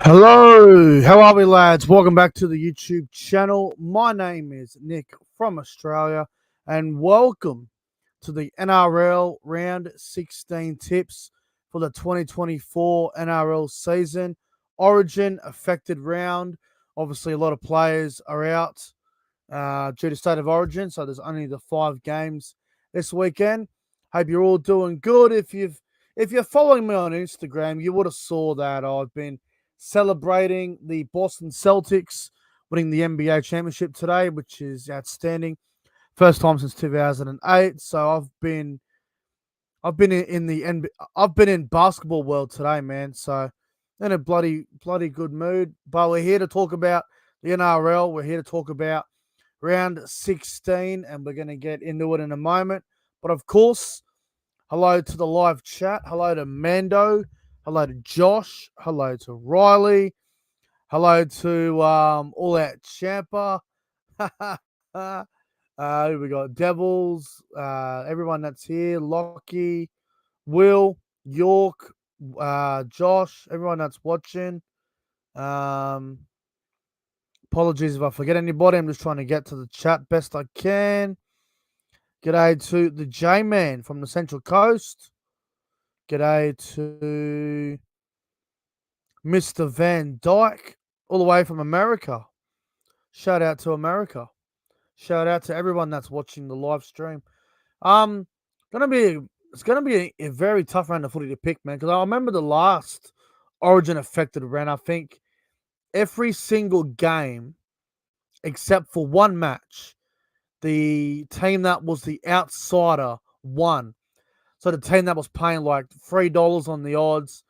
Hello, how are we, lads? Welcome back to the YouTube channel. My name is Nick from Australia, and welcome to the NRL Round 16 tips for the 2024 NRL season. Origin affected round. Obviously, a lot of players are out due to state of origin, so there's only the 5 games this weekend. Hope you're all doing good. If you're following me on Instagram, you would have saw that I've been celebrating the Boston Celtics winning the NBA championship today, which is outstanding. First time since 2008. So I've been in basketball world today, man. So in a bloody good mood. But we're here to talk about the NRL. We're here to talk about round 16, and we're going to get into it in a moment. But of course, hello to the live chat. Hello to Mando. Hello to Josh. Hello to Riley. Hello to All Out Champa. We got Devils. Everyone that's here. Lockie, Will, York, Josh, everyone that's watching. Apologies if I forget anybody. I'm just trying to get to the chat best I can. G'day to the J-Man from the Central Coast. G'day to Mr. Van Dyke, all the way from America. Shout out to America. Shout out to everyone that's watching the live stream. It's gonna be a very tough round of footy to pick, man. Because I remember the last Origin affected round. I think every single game, except for one match, the team that was the outsider won. So the team that was paying like $3 on the odds,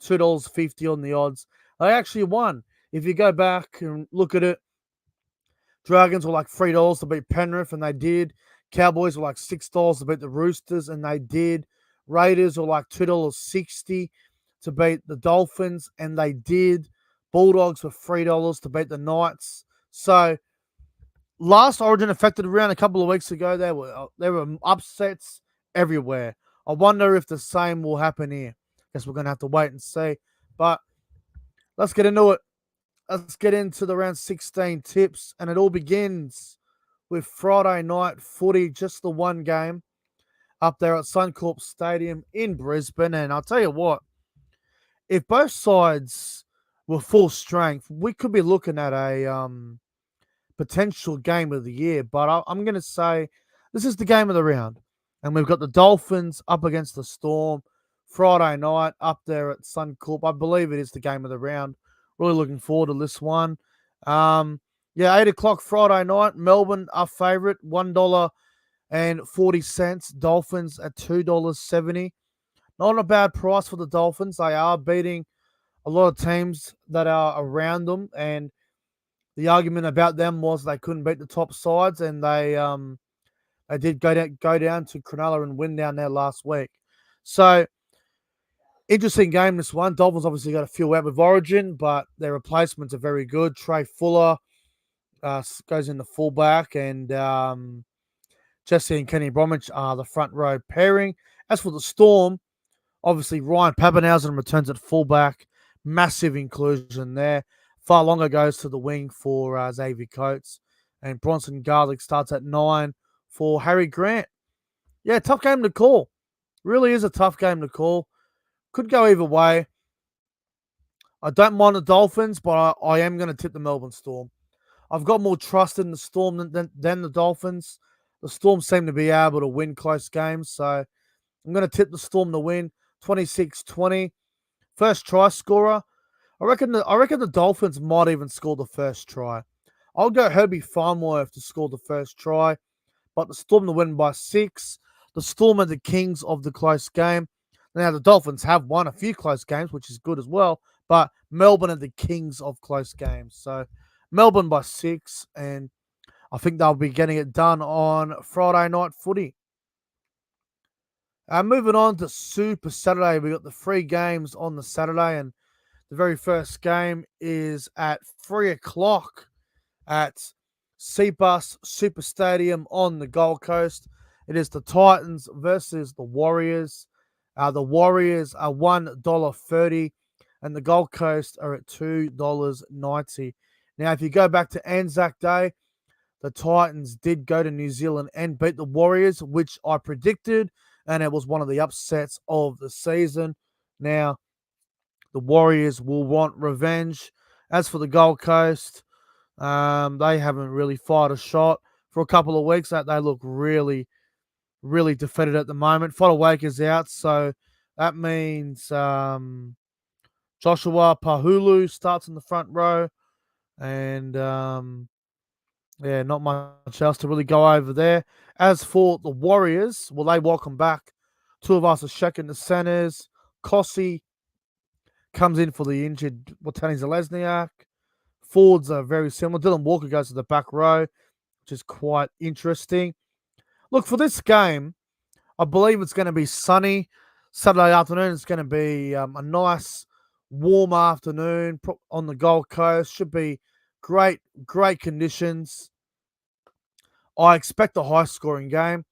$2.50 on the odds, they actually won. If you go back and look at it, Dragons were like $3 to beat Penrith, and they did. Cowboys were like $6 to beat the Roosters, and they did. Raiders were like $2.60 to beat the Dolphins, and they did. Bulldogs were $3 to beat the Knights. So last Origin affected round a couple of weeks ago, there were upsets everywhere. I wonder if the same will happen here. Guess we're going to have to wait and see. But let's get into it. Let's get into the round 16 tips. And it all begins with Friday night footy, just the one game up there at Suncorp Stadium in Brisbane. And I'll tell you what, if both sides were full strength, we could be looking at a potential game of the year. But I'm going to say this is the game of the round. And we've got the Dolphins up against the Storm Friday night up there at Suncorp. I believe it is the game of the round. Really looking forward to this one. 8 o'clock Friday night. Melbourne are favourite, $1.40. Dolphins at $2.70. Not a bad price for the Dolphins. They are beating a lot of teams that are around them. And the argument about them was they couldn't beat the top sides, and they did go down to Cronulla and win down there last week. So, interesting game, this one. Dolphins obviously got a few out with Origin, but their replacements are very good. Trey Fuller goes in the fullback, and Jesse and Kenny Bromwich are the front row pairing. As for the Storm, obviously Ryan Papenhuyzen returns at fullback. Massive inclusion there. Far longer goes to the wing for Xavier Coates. And Bronson Garlick starts at 9 for Harry Grant. Yeah, tough game to call. Really is a tough game to call. Could go either way. I don't mind the Dolphins, but I am going to tip the Melbourne Storm. I've got more trust in the Storm than the Dolphins. The Storm seem to be able to win close games, so I'm going to tip the Storm to win 26-20. First try scorer. I reckon the Dolphins might even score the first try. I'll go Herbie Farnworth to score the first try, but the Storm to win by 6. The Storm are the kings of the close game. Now, the Dolphins have won a few close games, which is good as well, but Melbourne are the kings of close games. So, Melbourne by 6, and I think they'll be getting it done on Friday night footy. Moving on to Super Saturday, we got the 3 games on the Saturday, and the very first game is at 3 o'clock at Cbus Super Stadium on the Gold Coast. It is the Titans versus the Warriors. The Warriors are $1.30. and the Gold Coast are at $2.90. Now, if you go back to Anzac Day, the Titans did go to New Zealand and beat the Warriors, which I predicted, and it was one of the upsets of the season. Now, the Warriors will want revenge. As for the Gold Coast, they haven't really fired a shot for a couple of weeks. That they look really, really defeated at the moment. Fodawaker's out, so that means Joshua Pahulu starts in the front row, and yeah, not much else to really go over there. As for the Warriors, well, they welcome back two of us are checking the centers. Kossi comes in for the injured Watani Zelezniak. Forwards are very similar. Dylan Walker goes to the back row, which is quite interesting. Look, for this game, I believe it's going to be sunny Saturday afternoon. It's going to be a nice, warm afternoon on the Gold Coast. Should be great conditions. I expect a high-scoring game,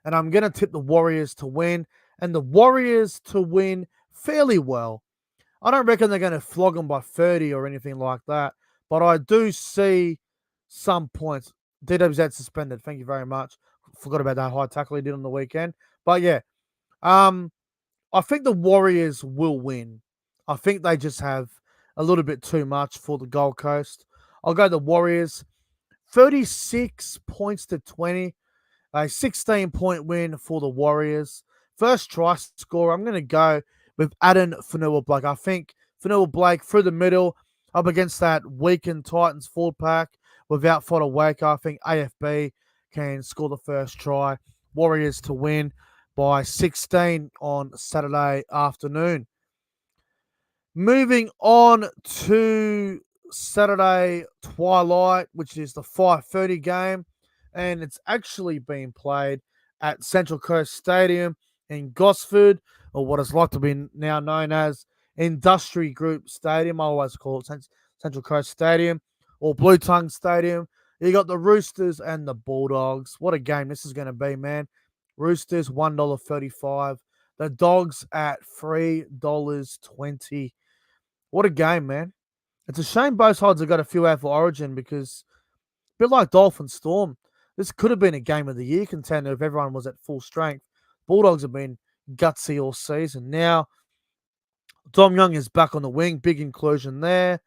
and I'm going to tip the Warriors to win, and the Warriors to win fairly well. I don't reckon they're going to flog them by 30 or anything like that, but I do see some points. DWZ suspended. Thank you very much. Forgot about that high tackle he did on the weekend. But yeah, I think the Warriors will win. I think they just have a little bit too much for the Gold Coast. I'll go the Warriors. 36 points to 20. A 16-point win for the Warriors. First try scorer, I'm going to go with Adam Fanua-Blake. I think Fanua-Blake through the middle up against that weakened Titans forward pack without Fodawaker. I think AFB can score the first try. Warriors to win by 16 on Saturday afternoon. Moving on to Saturday twilight, which is the 5:30 game, and it's actually being played at Central Coast Stadium in Gosford, or what is like to be now known as Industry Group Stadium. I always call it Central Coast Stadium or Blue Tongue Stadium. You got the Roosters and the Bulldogs. What a game this is going to be, man. Roosters, $1.35. The Dogs at $3.20. What a game, man. It's a shame both sides have got a few out for Origin because a bit like Dolphins Storm, this could have been a game of the year contender if everyone was at full strength. Bulldogs have been gutsy all season. Now, Dom Young is back on the wing. Big inclusion there.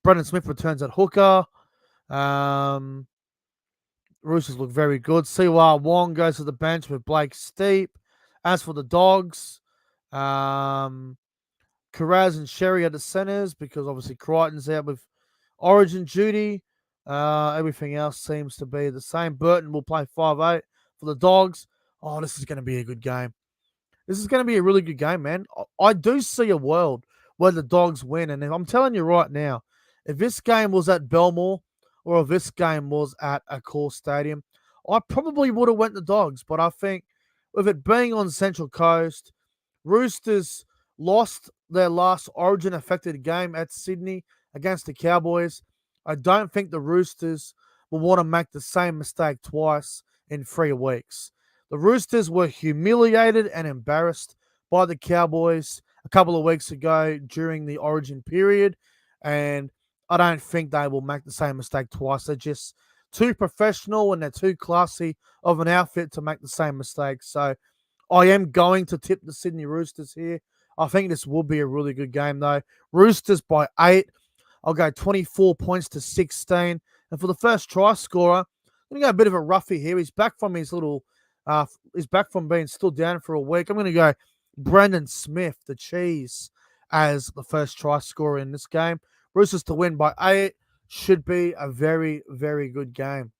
Brendan Smith returns at hooker. Roosters look very good. Siwa Wong goes to the bench with Blake Steep. As for the Dogs, Carraz and Sherry are the centers because obviously Crichton's out with Origin duty. Everything else seems to be the same. Burton will play 5'8" for the Dogs. Oh, this is going to be a good game. This is going to be a really good game, man. I do see a world where the Dogs win. And I'm telling you right now, if this game was at Belmore or if this game was at a core stadium, I probably would have went the Dogs. But I think with it being on Central Coast, Roosters lost their last Origin-affected game at Sydney against the Cowboys. I don't think the Roosters will want to make the same mistake twice in 3 weeks. The Roosters were humiliated and embarrassed by the Cowboys a couple of weeks ago during the Origin period, and I don't think they will make the same mistake twice. They're just too professional and they're too classy of an outfit to make the same mistake. So I am going to tip the Sydney Roosters here. I think this will be a really good game, though. Roosters by 8. I'll go 24 points to 16. And for the first try scorer, I'm going to go a bit of a roughie here. He's back from his little, he's back from being stood down for a week. I'm going to go Brendan Smith, the cheese, as the first try scorer in this game. Roosters to win by 8 should be a very, very good game.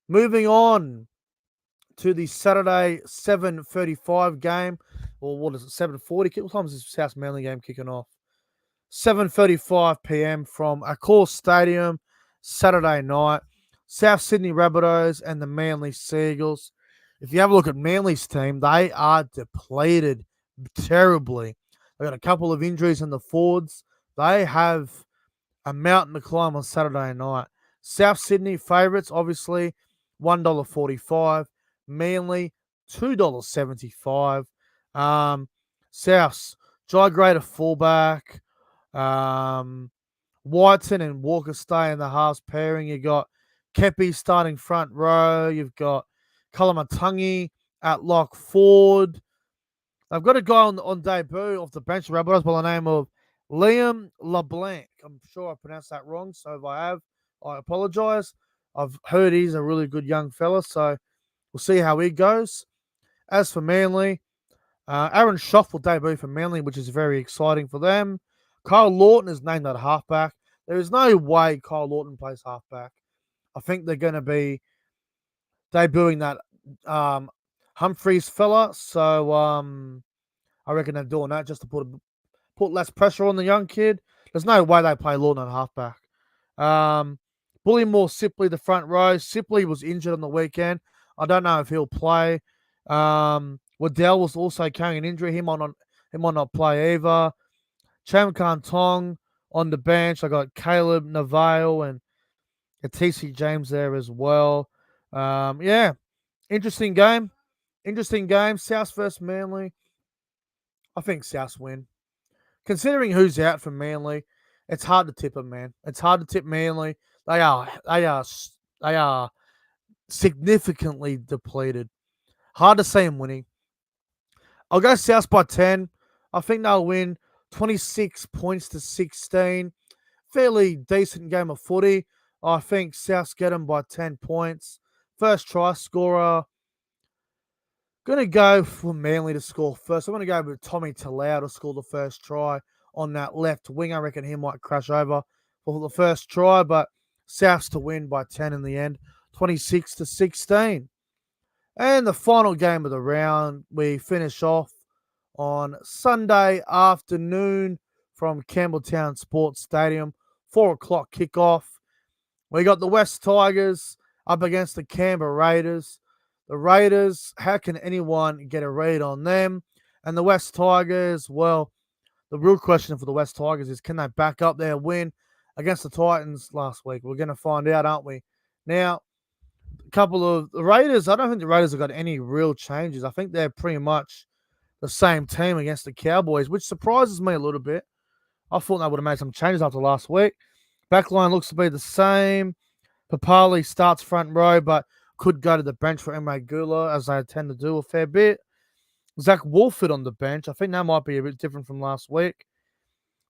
Moving on to the Saturday 7:35 game, or what is it, 7:40? What time is this South Manly game kicking off? 7:35 p.m. from Accor Stadium, Saturday night. South Sydney Rabbitohs and the Manly Seagulls. If you have a look at Manly's team, they are depleted terribly. They've got a couple of injuries in the forwards. They have a mountain to climb on Saturday night. South Sydney favourites, obviously, $1.45. Manly, $2.75. Souths Jai Gray to fullback. Whiten and Walker stay in the halves pairing. You got Kepi starting front row. You've got Kalamatangi at lock forward. I've got a guy on debut off the bench, Rabbitohs, by the name of Liam LeBlanc. I'm sure I pronounced that wrong, so if I have, I apologise. I've heard he's a really good young fella, so we'll see how he goes. As for Manly, Aaron Schoff will debut for Manly, which is very exciting for them. Kyle Lawton is named at halfback. There is no way Kyle Lawton plays halfback. I think they're going to be debuting that Humphreys fella, so I reckon they're doing that just to put less pressure on the young kid. There's no way they play Lawton at halfback. Bullymore Sipley, the front row. Sipley was injured on the weekend. I don't know if he'll play. Waddell was also carrying an injury. He might not play either. Chamkan Tong on the bench. I got Caleb Navale and TC James there as well. Interesting game. South versus Manly. I think Souths win. Considering who's out for Manly, it's hard to tip them, man. It's hard to tip Manly. They are significantly depleted. Hard to see them winning. I'll go South by 10. I think they'll win 26 points to 16. Fairly decent game of footy. I think Souths get them by 10 points. First try scorer. Going to go for Manly to score first. I'm going to go with Tommy Talau to score the first try on that left wing. I reckon he might crash over for the first try, but Souths to win by 10 in the end, 26 to 16. And the final game of the round, we finish off on Sunday afternoon from Campbelltown Sports Stadium, 4 o'clock kickoff. We got the West Tigers up against the Canberra Raiders. The Raiders, how can anyone get a read on them? And the West Tigers, well, the real question for the West Tigers is, can they back up their win against the Titans last week? We're going to find out, aren't we? Now, a couple of the Raiders, I don't think the Raiders have got any real changes. I think they're pretty much the same team against the Cowboys, which surprises me a little bit. I thought they would have made some changes after last week. Backline looks to be the same. Papali starts front row, but could go to the bench for Emre Gula, as they tend to do a fair bit. Zach Wolford on the bench. I think that might be a bit different from last week.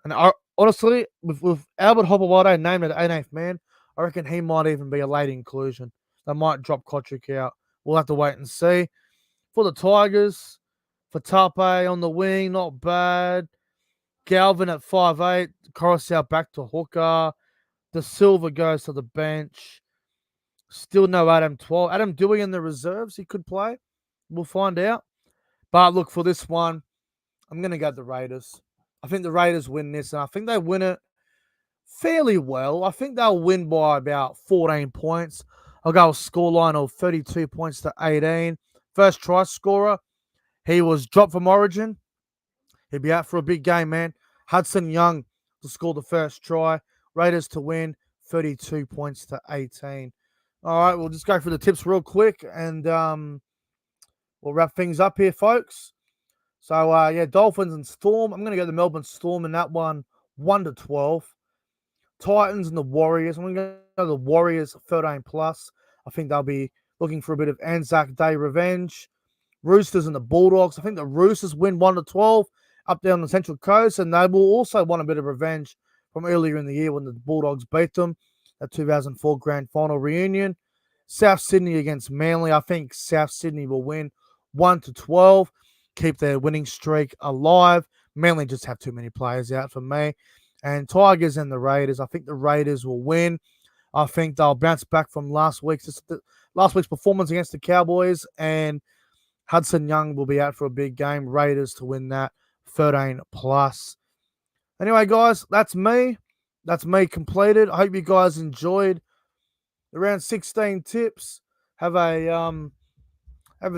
And honestly, with Albert Hopewade named at 18th man, I reckon he might even be a late inclusion. They might drop Kotrick out. We'll have to wait and see. For the Tigers, for Tape on the wing, not bad. Galvin at 5'8", Coruscant back to hooker. De Silva goes to the bench. Still no Adam 12. Adam Dewey in the reserves. He could play. We'll find out. But look, for this one, I'm going to go the Raiders. I think the Raiders win this, and I think they win it fairly well. I think they'll win by about 14 points. I'll go a scoreline of 32 points to 18. First try scorer. He was dropped from Origin. He'll be out for a big game, man. Hudson Young to score the first try. Raiders to win 32 points to 18. All right, we'll just go through the tips real quick, and we'll wrap things up here, folks. So, Dolphins and Storm. I'm going to go the Melbourne Storm in that one, 1-12. Titans and the Warriors. I'm going to go the Warriors 13+. I think they'll be looking for a bit of Anzac Day revenge. Roosters and the Bulldogs. I think the Roosters win 1-12 up there on the Central Coast, and they will also want a bit of revenge from earlier in the year when the Bulldogs beat them. That 2004 Grand Final reunion. South Sydney against Manly. I think South Sydney will win 1-12. Keep their winning streak alive. Manly just have too many players out for me. And Tigers and the Raiders. I think the Raiders will win. I think they'll bounce back from last week's performance against the Cowboys. And Hudson Young will be out for a big game. Raiders to win that 13+. Anyway, guys, that's me. That's me completed. I hope you guys enjoyed the round 16 tips. Have a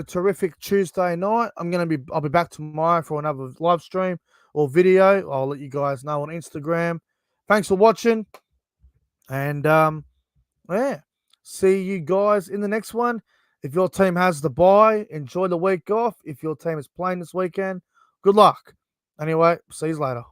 terrific Tuesday night. I'll be back tomorrow for another live stream or video. I'll let you guys know on Instagram. Thanks for watching. And see you guys in the next one. If your team has the bye, enjoy the week off. If your team is playing this weekend, good luck. Anyway, see you later.